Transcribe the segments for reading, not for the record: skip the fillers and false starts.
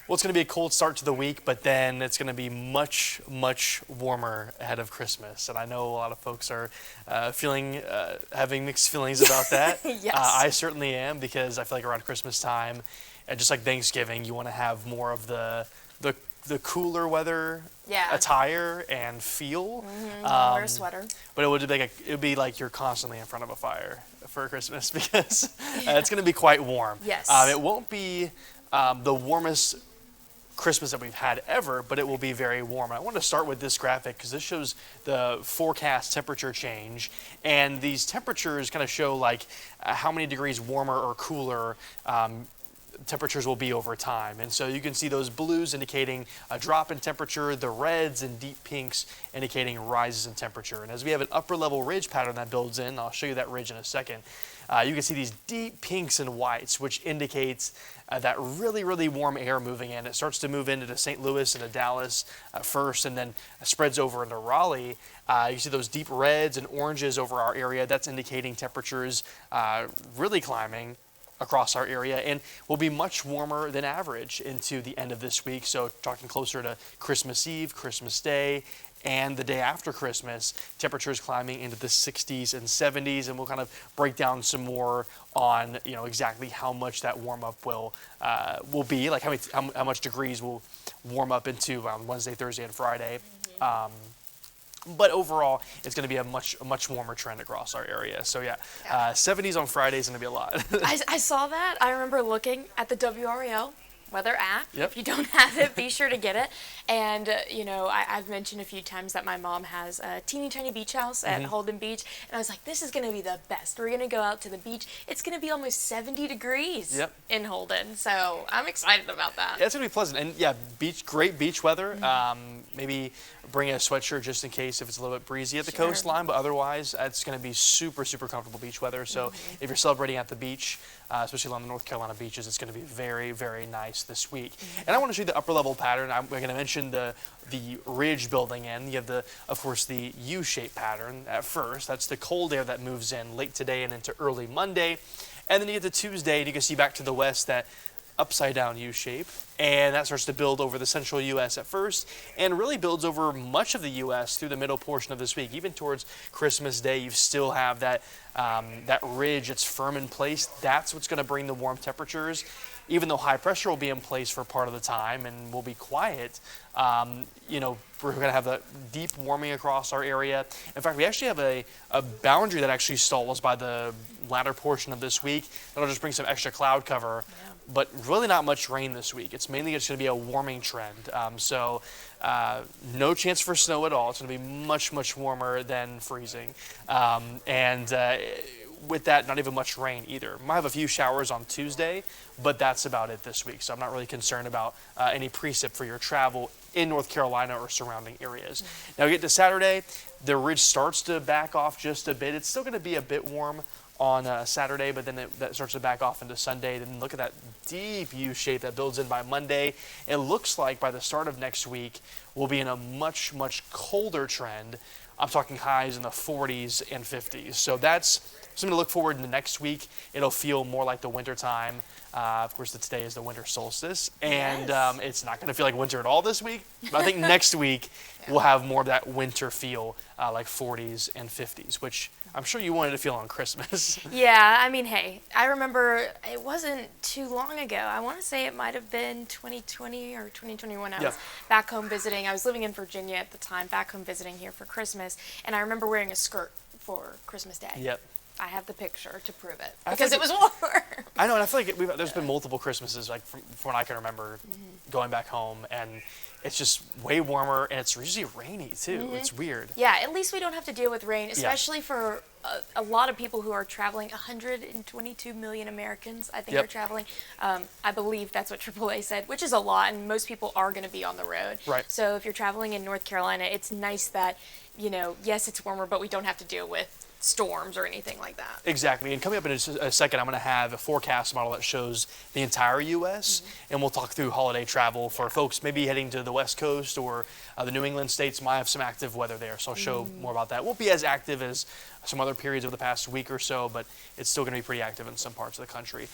Well, it's going to be a cold start to the week, but then it's going to be much, much warmer ahead of Christmas. And I know a lot of folks are having mixed feelings about that. Yes. I certainly am, because I feel like around Christmas time, and just like Thanksgiving, you want to have more of the cooler weather attire and feel. Wear a sweater. But it would be like you're constantly in front of a fire for Christmas, because it's going to be quite warm. Yes. It won't be the warmest Christmas that we've had ever, but it will be very warm. I want to start with this graphic because this shows the forecast temperature change, and these temperatures kind of show like how many degrees warmer or cooler temperatures will be over time. And so you can see those blues indicating a drop in temperature, the reds and deep pinks indicating rises in temperature. And as we have an upper level ridge pattern that builds in, I'll show you that ridge in a second, you can see these deep pinks and whites, which indicates that really, really warm air moving in. It starts to move into St. Louis and to Dallas first, and then spreads over into Raleigh. You see those deep reds and oranges over our area. That's indicating temperatures really climbing across our area, and will be much warmer than average into the end of this week. So talking closer to Christmas Eve, Christmas Day, and the day after Christmas, temperatures climbing into the 60s and 70s, and we'll kind of break down some more on exactly how much that warm up will be, like how much degrees will warm up into on Wednesday, Thursday, and Friday. But overall, it's going to be a much warmer trend across our area. So yeah. 70s on Friday is going to be a lot. I saw that. I remember looking at the WRAL weather app. Yep. If you don't have it, be sure to get it. And I've mentioned a few times that my mom has a teeny tiny beach house at Holden Beach, and I was like, this is going to be the best. We're going to go out to the beach. It's going to be almost 70 degrees in Holden, so I'm excited about that. Yeah, it's going to be pleasant, and yeah, great beach weather. Maybe bring a sweatshirt just in case if it's a little bit breezy at the coastline, but otherwise it's going to be super, super comfortable beach weather. So if you're celebrating at the beach, especially along the North Carolina beaches, it's going to be very, very nice this week. And I want to show you the upper level pattern. I'm going to mention the ridge building in. You have of course the U-shaped pattern at first. That's the cold air that moves in late today and into early Monday. And then you get to Tuesday, and you can see back to the west that upside down U shape, and that starts to build over the central U.S. at first, and really builds over much of the U.S. through the middle portion of this week. Even towards Christmas Day, you still have that ridge. It's firm in place. That's what's going to bring the warm temperatures. Even though high pressure will be in place for part of the time and will be quiet, we're going to have that deep warming across our area. In fact, we actually have a boundary that actually stalls by the latter portion of this week. That'll just bring some extra cloud cover, but really not much rain this week. It's mainly just going to be a warming trend. So no chance for snow at all. It's going to be much, much warmer than freezing. With that, not even much rain either. Might have a few showers on Tuesday, but that's about it this week. So I'm not really concerned about any precip for your travel in North Carolina or surrounding areas. Now we get to Saturday, the ridge starts to back off just a bit. It's still going to be a bit warm on Saturday, but then that starts to back off into Sunday. Then look at that deep U shape that builds in by Monday. It looks like by the start of next week, we'll be in a much, much colder trend. I'm talking highs in the 40s and 50s. So that's something to look forward to the next week. It'll feel more like the winter time. Of course, today is the winter solstice, and it's not going to feel like winter at all this week. But I think next week we'll have more of that winter feel, like 40s and 50s, which I'm sure you wanted to feel on Christmas. Yeah, I mean, hey, I remember it wasn't too long ago. I want to say it might have been 2020 or 2021. I was back home visiting. I was living in Virginia at the time, back home visiting here for Christmas, and I remember wearing a skirt for Christmas Day. Yep. I have the picture to prove it because it was warm. I know, and I feel like there's been multiple Christmases, like from when I can remember going back home, and it's just way warmer, and it's usually rainy too. It's weird. Yeah, at least we don't have to deal with rain, especially for a lot of people who are traveling. 122 million Americans, I think, are traveling. I believe that's what AAA said, which is a lot, and most people are going to be on the road. Right. So if you're traveling in North Carolina, it's nice that, yes, it's warmer, but we don't have to deal with storms or anything like that. Exactly, and coming up in a second, I'm going to have a forecast model that shows the entire U.S., and we'll talk through holiday travel for folks maybe heading to the West Coast or the New England states. Might have some active weather there, so I'll show more about that. Won't be as active as some other periods over the past week or so, but it's still going to be pretty active in some parts of the country.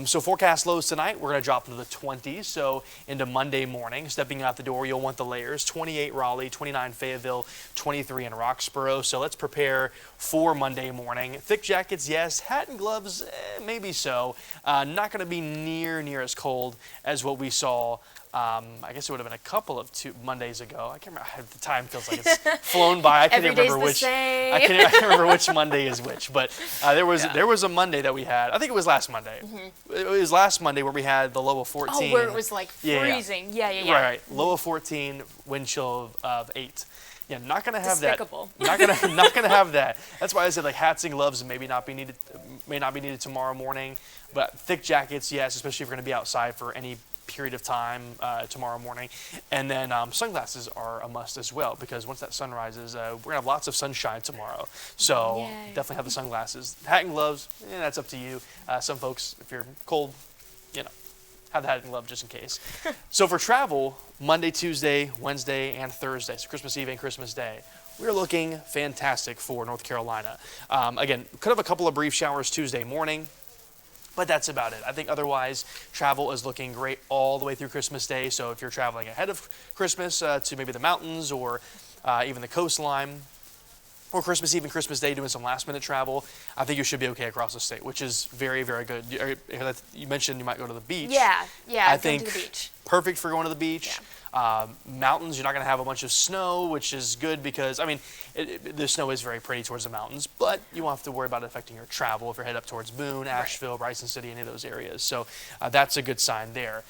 So forecast lows tonight, we're going to drop into the 20s. So into Monday morning, stepping out the door, you'll want the layers. 28 Raleigh, 29 Fayetteville, 23 in Roxborough. So let's prepare for Monday morning. Thick jackets, yes. Hat and gloves, maybe so. Not going to be near as cold as what we saw. I guess it would have been a couple of Mondays ago. I can't remember. The time feels like it's flown by. I can't remember which. I can't remember which Monday is which. But there was a Monday that we had. I think it was last Monday. It was last Monday where we had the low of 14. Oh, where it was like freezing. Yeah. Right. Low of 14, wind chill of 8. Yeah, not gonna have Despicable. that. Not gonna have that. That's why I said like hats and gloves may not be needed tomorrow morning, but thick jackets, yes, especially if you're gonna be outside for any period of time tomorrow morning. And then sunglasses are a must as well, because once that sun rises, we're gonna have lots of sunshine tomorrow. So Yay. definitely have the sunglasses. Hat and gloves, that's up to you. Some folks, if you're cold, have the hat and glove just in case. So for travel, Monday, Tuesday, Wednesday, and Thursday, so Christmas Eve and Christmas Day, we're looking fantastic for North Carolina. Again, could have a couple of brief showers Tuesday morning, but that's about it. I think otherwise, travel is looking great all the way through Christmas Day. So if you're traveling ahead of Christmas to maybe the mountains or even the coastline, or Christmas Eve and Christmas Day doing some last-minute travel, I think you should be okay across the state, which is very, very good. You mentioned you might go to the beach. Yeah, I think to the beach. Perfect for going to the beach. Yeah. Mountains, you're not going to have a bunch of snow, which is good because, the snow is very pretty towards the mountains, but you won't have to worry about it affecting your travel if you're headed up towards Boone, Asheville, Bryson City, any of those areas. So that's a good sign there.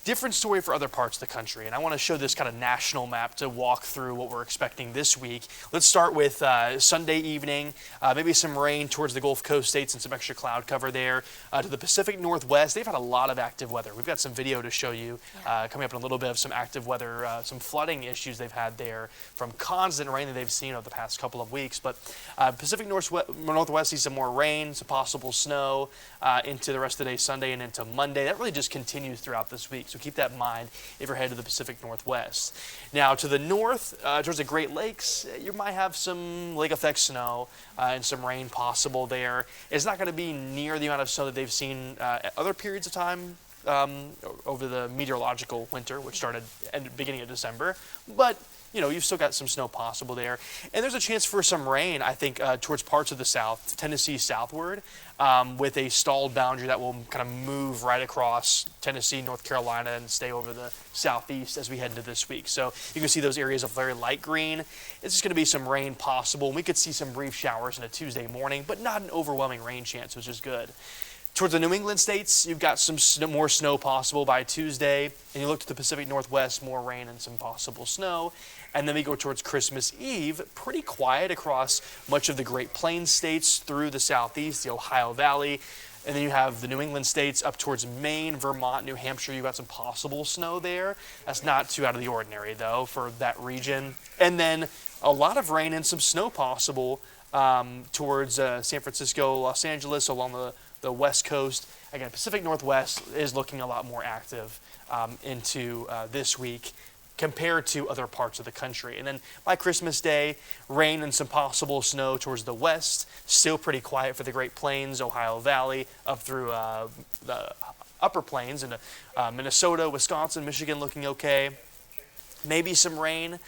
Different story for other parts of the country, and I want to show this kind of national map to walk through what we're expecting this week. Let's start with Sunday evening, maybe some rain towards the Gulf Coast states and some extra cloud cover there. To the Pacific Northwest, they've had a lot of active weather. We've got some video to show you coming up in a little bit of some active weather, some flooding issues they've had there from constant rain that they've seen over the past couple of weeks. But Pacific Northwest sees some more rain, some possible snow into the rest of the day, Sunday and into Monday. That really just continues throughout this week. So keep that in mind if you're headed to the Pacific Northwest. Now to the north, towards the Great Lakes, you might have some lake effect snow and some rain possible there. It's not going to be near the amount of snow that they've seen at other periods of time over the meteorological winter, which started at the beginning of December, but you've still got some snow possible there. And there's a chance for some rain, I think, towards parts of the south, Tennessee southward, with a stalled boundary that will kind of move right across Tennessee, North Carolina, and stay over the southeast as we head into this week. So you can see those areas of very light green. It's just going to be some rain possible. We could see some brief showers on a Tuesday morning, but not an overwhelming rain chance, which is good. Towards the New England states, you've got some more snow possible by Tuesday. And you look to the Pacific Northwest, more rain and some possible snow. And then we go towards Christmas Eve, pretty quiet across much of the Great Plains states through the southeast, the Ohio Valley. And then you have the New England states up towards Maine, Vermont, New Hampshire. You've got some possible snow there. That's not too out of the ordinary, though, for that region. And then a lot of rain and some snow possible towards San Francisco, Los Angeles, along the West Coast. Again, Pacific Northwest is looking a lot more active into this week compared to other parts of the country. And then by Christmas Day, rain and some possible snow towards the west. Still pretty quiet for the Great Plains, Ohio Valley, up through the upper plains into Minnesota, Wisconsin, Michigan looking okay. Maybe some rain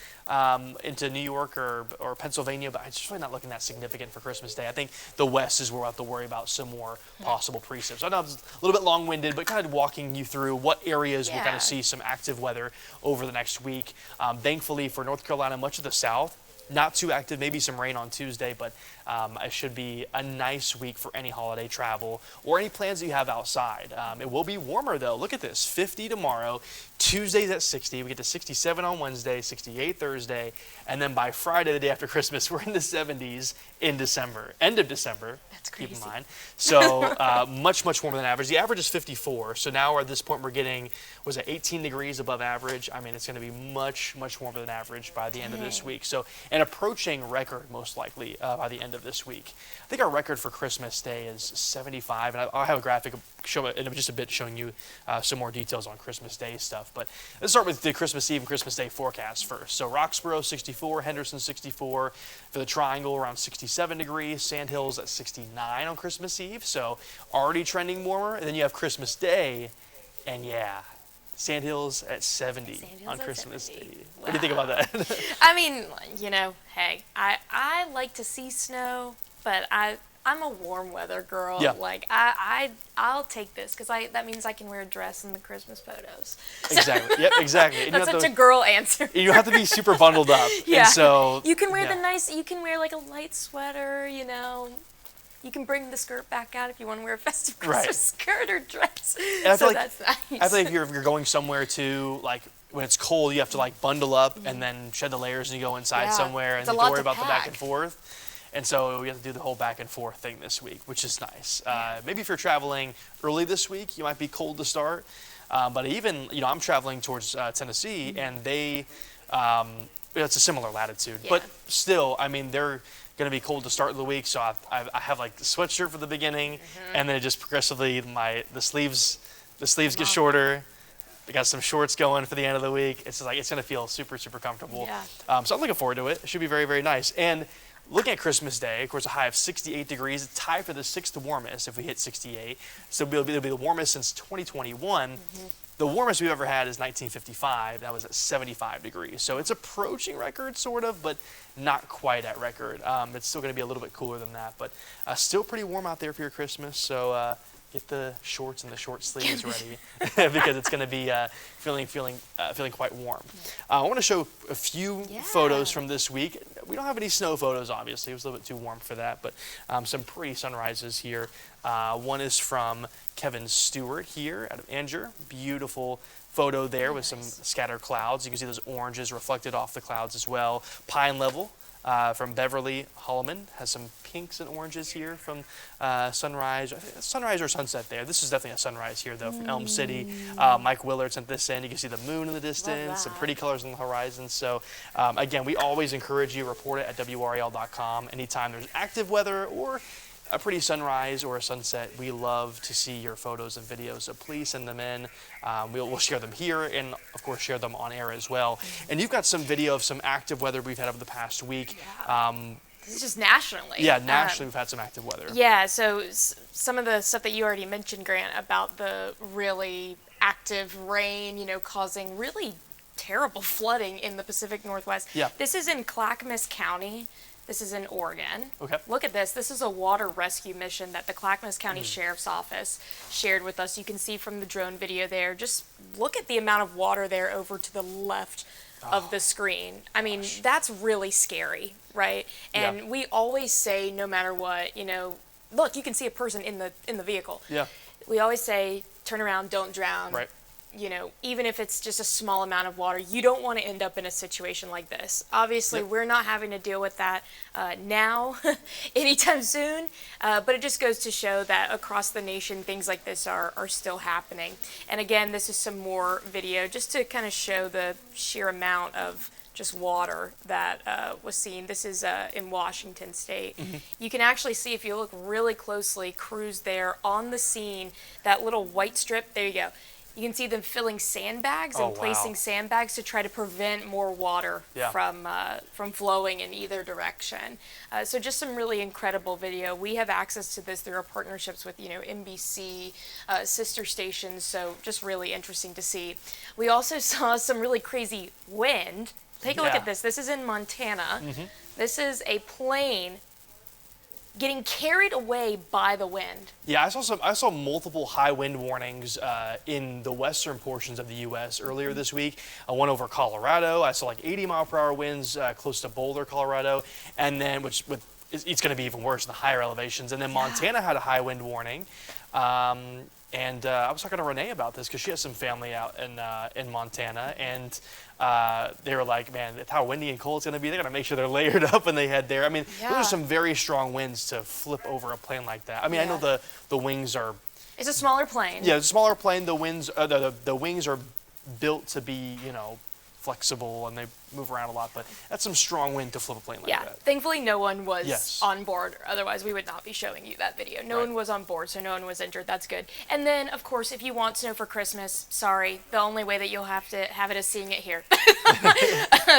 into New York or Pennsylvania, but it's just really not looking that significant for Christmas Day. I think the West is where we'll have to worry about some more possible precip. So I know it's a little bit long-winded, but kind of walking you through what areas we'll kind of see some active weather over the next week. Thankfully for North Carolina, much of the South, not too active, maybe some rain on Tuesday, but it should be a nice week for any holiday travel or any plans that you have outside. It will be warmer though. Look at this, 50 tomorrow, Tuesday's at 60, we get to 67 on Wednesday, 68 Thursday, and then by Friday, the day after Christmas, we're in the 70s in December, end of December. That's crazy. Keep in mind. So much, much warmer than average. The average is 54, so now at this point we're getting, was at 18 degrees above average. I mean, it's going to be much, much warmer than average by the end of this week. So, and approaching record most likely by the end of this week. I think our record for Christmas Day is 75, and I'll have a graphic show it in just a bit showing you some more details on Christmas Day stuff. But let's start with the Christmas Eve and Christmas Day forecast first. So Roxborough 64, Henderson 64, for the Triangle around 67 degrees, Sandhills at 69 on Christmas Eve. So already trending warmer. And then you have Christmas Day, and yeah, Sandhills at 70 Sandhills on at Christmas 70. Day. What do you think about that? I mean, you know, hey, I like to see snow, but I'm a warm weather girl. Yeah. Like I'll take this because that means I can wear a dress in the Christmas photos. Exactly. Yep. Exactly. And That's such a girl answer. you don't have to be super bundled up. Yeah. And so you can wear yeah. you can wear like a light sweater, you know. You can bring the skirt back out if you want to wear a festive Christmas skirt or dress. And I feel like, that's nice. I feel like if you're going somewhere too, like when it's cold, you have to like bundle up and then shed the layers and you go inside Yeah. somewhere and It's a you have to lot worry to about the back pack. and forth. And so we have to do the whole back and forth thing this week, which is nice. Maybe if you're traveling early this week, you might be cold to start. But even, you know, I'm traveling towards Tennessee and they, it's a similar latitude. Yeah. But still, I mean, they're going to be cold to start the week. So I have like the sweatshirt for the beginning and then it just progressively, the sleeves get shorter. I got some shorts going for the end of the week. It's just like, it's going to feel super, super comfortable. Yeah. So I'm looking forward to it. It should be very, very nice. And looking at Christmas Day, of course, a high of 68 degrees, tied for the 6th warmest if we hit 68. So it'll be the warmest since 2021. The warmest we've ever had is 1955. That was at 75 degrees. So it's approaching record, sort of, but not quite at record. It's still going to be a little bit cooler than that, but still pretty warm out there for your Christmas. So get the shorts and the short sleeves ready because it's going to be feeling quite warm. I want to show a few photos from this week. We don't have any snow photos, obviously. It was a little bit too warm for that, but some pretty sunrises here. One is from Kevin Stewart here out of Anger. Beautiful photo there with some scattered clouds. You can see those oranges reflected off the clouds as well. Pine Level from Beverly Holloman has some pinks and oranges here from sunrise. I think sunrise or sunset there. This is definitely a sunrise here though from Elm City. Mike Willard sent this in. You can see the moon in the distance, some pretty colors on the horizon. So again, we always encourage you to report it at WRAL.com anytime there's active weather or a pretty sunrise or a sunset. We love to see your photos and videos, so please send them in. We'll share them here and, of course, share them on air as well. And you've got some video of some active weather we've had over the past week. This is just nationally. Yeah, nationally we've had some active weather. Yeah, so some of the stuff that you already mentioned, Grant, about the really active rain, you know, causing really terrible flooding in the Pacific Northwest. Yeah. This is in Clackamas County. This is in Oregon. Okay. Look at this. This is a water rescue mission that the Clackamas County Sheriff's Office shared with us. You can see from the drone video there. Just look at the amount of water there over to the left of the screen. I mean, that's really scary, right? And we always say, no matter what, you know, look, you can see a person in the vehicle. Yeah. We always say, turn around, don't drown. Right. You know, even if it's just a small amount of water, you don't want to end up in a situation like this. Obviously, we're not having to deal with that now, anytime soon, but it just goes to show that across the nation, things like this are still happening. And again, this is some more video just to kind of show the sheer amount of just water that was seen. This is in Washington State. You can actually see, if you look really closely, crews there on the scene, that little white strip, there you go. You can see them filling sandbags and placing sandbags to try to prevent more water from flowing in either direction. So just some really incredible video. We have access to this through our partnerships with, you know, NBC, sister stations. So just really interesting to see. We also saw some really crazy wind. Take a look at this. This is in Montana. This is a plane getting carried away by the wind. Yeah, I saw multiple high wind warnings in the western portions of the U.S. earlier this week. One over Colorado. I saw like 80-mile-per-hour winds close to Boulder, Colorado, and then it's going to be even worse in the higher elevations. And then Montana had a high wind warning. And I was talking to Renee about this because she has some family out in Montana, and they were like, man, how windy and cold it's going to be. They're going to make sure they're layered up when they head there. I mean, those are some very strong winds to flip over a plane like that. I mean, I know the wings are... It's a smaller plane. Yeah, it's a smaller plane. The wings are built to be, flexible, and they move around a lot, but that's some strong wind to flip a plane like Yeah, that. thankfully no one was Yes. on board, otherwise we would not be showing you that video. No Right. one was on board, so no one was injured. That's good. And then, of course, if you want snow for Christmas, sorry, the only way that you'll have to have it is seeing it here.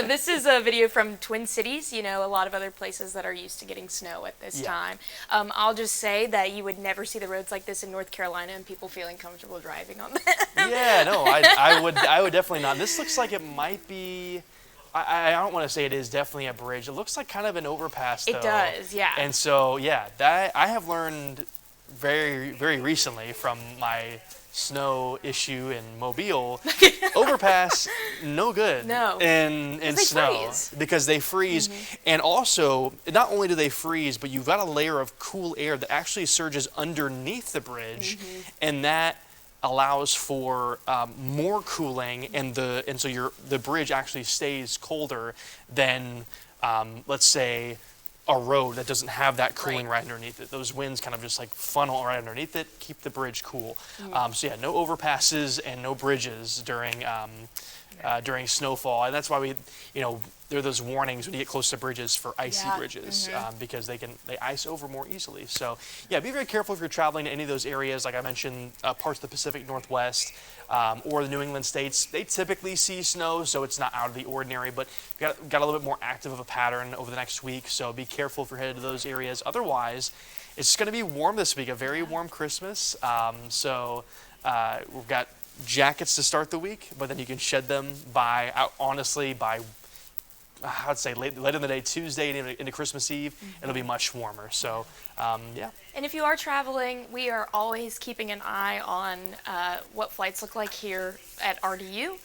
This is a video from Twin Cities, a lot of other places that are used to getting snow at this time. I'll just say that you would never see the roads like this in North Carolina and people feeling comfortable driving on them. Yeah, no, I would definitely not. This looks like it might be, I don't want to say it is definitely a bridge. It looks like kind of an overpass, though. It does, yeah. And so, yeah, that I have learned very, very recently from my snow issue in Mobile, overpass, no good. No. In they snow. freeze. Because they freeze. And also, not only do they freeze, but you've got a layer of cool air that actually surges underneath the bridge, and that allows for more cooling, and so the bridge actually stays colder than, let's say, a road that doesn't have that cooling right underneath it. Those winds kind of just like funnel right underneath it, keep the bridge cool. So yeah, no overpasses and no bridges during snowfall, and that's why there are those warnings when you get close to bridges for icy bridges, because they ice over more easily. So yeah, be very careful if you're traveling to any of those areas. Like I mentioned, parts of the Pacific Northwest or the New England states, they typically see snow, so it's not out of the ordinary, but we got a little bit more active of a pattern over the next week, so be careful if you're headed to those areas. Otherwise, it's going to be warm this week, a very warm Christmas. So we've got jackets to start the week, but then you can shed them by I'd say late in the day, Tuesday into Christmas Eve, it'll be much warmer. So, yeah. And if you are traveling, we are always keeping an eye on what flights look like here at RDU.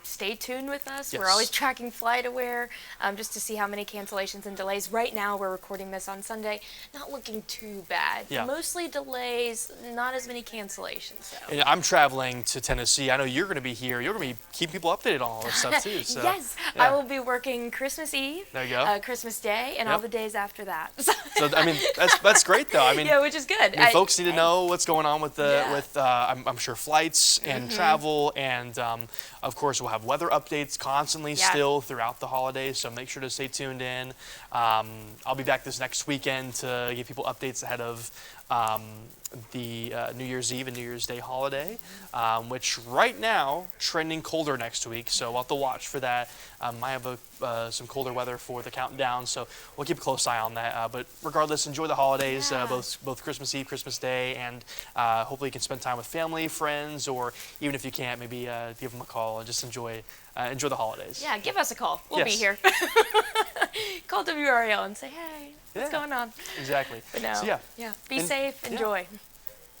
Stay tuned with us. Yes. We're always tracking FlightAware just to see how many cancellations and delays. Right now, we're recording this on Sunday. Not looking too bad. Yeah. Mostly delays, not as many cancellations. So. And I'm traveling to Tennessee. I know you're going to be here. You're going to be keeping people updated on all this stuff too. So, Yes, yeah. I will be working Christmas Eve, There you go. Christmas Day, and all the days after that. So I mean, that's great though. I mean, yeah, which is good. folks need to know what's going on with I'm sure flights and travel, and of course we'll have weather updates constantly still throughout the holidays. So make sure to stay tuned in. I'll be back this next weekend to give people updates ahead of the New Year's Eve and New Year's Day holiday, which right now trending colder next week. So we'll have to watch for that. I have some colder weather for the countdown, so we'll keep a close eye on that. But regardless, enjoy the holidays, both Christmas Eve, Christmas Day, and hopefully you can spend time with family, friends, or even if you can't, maybe give them a call and just enjoy the holidays. Yeah, give us a call. We'll be here. Call WRAL and say, hey, what's going on? Exactly. But no. So, Be safe. Enjoy.